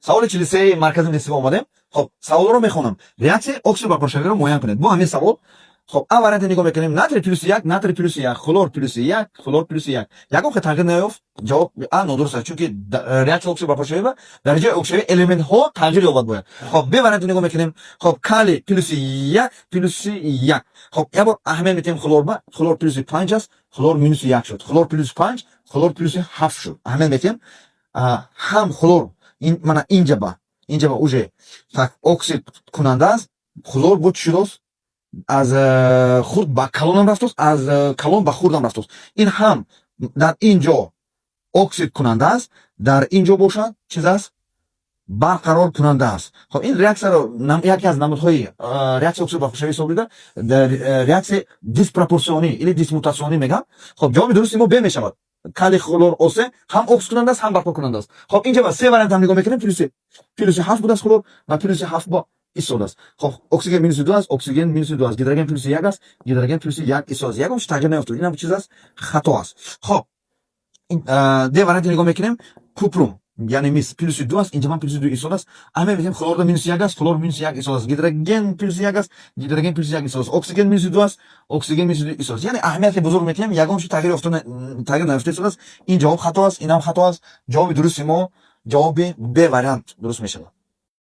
саволи 43 маркази нисб омадем. خب саволро мехонам. Реаксия оксид барпошавиро муайян кунед. Бо ҳамин савол. خب اول وارد نگاه میکنیم ناتری پلوس یک ناتری پلوس یک خلور پلوس یک خلور پلوس یک یکم که تغییر نیافت جواب نادرست است چون که ریاکسیون اکسید برپاشوی و در جای اکسید الیمنت ها تغییر یابد باید. خب به وارد نگاه میکنیم خب کالی پلوس یک پلوس یک خب یه بار اهمیت میدیم خلور با خلور پلوس 5 است خلور مینوس یک شد خلور پلوس 5 خلور پلوس 7 شد اهمیت میدیم هم خلور این معنی اینجا با уже так اکسید کننده است خلور بود شد از خورد با کلونم رفتوست از کلون با خوردم رفتوست این هم در اینجا اکسید کننده است در اینجا باشد چیز است برقرار کننده است. خب این ریاکسیون رو یکی از نمودهای ریاکسیون اکسید برپاشوی حساب میده در ریاکسیون دیسپروپورسیونی یعنی دیسموتاسیونی میگن. خب جواب درستی ما ب میشود کالی خلور اوسه هم اکسید کننده است هم برپا کننده است. خب اینجا با سه وارنت هم نگاه میکنیم پلوس 7 بود است خلور و پلوس 7 با ایسود است. خب اکسیژن مینوس 2 است اکسیژن مینوس 2 است گیدروژن پلوس 1 است گیدروژن پلوس 1 ایسود یکمش تغییر نیافته این هم چیز است خطا است. خب این ده وارنت نگاه میکنیم کوپروم یعنی میس پلوس 2 است اینجا هم پلوس 2 ایسود است همه میگیم خلور مینوس 1 است خلور مینوس 1 ایسود است گیدروژن پلوس 1 است گیدروژن پلوس 1 ایسود است اکسیژن مینوس 2 است اکسیژن مینوس 2 ایسود است یعنی اهمیت بزرگ میتیم یگانش تغییر افتاد تغییر نیافته ایسود است این جواب خطا است این هم خطا است جواب درست ما جواب ب وارنت درست میشه.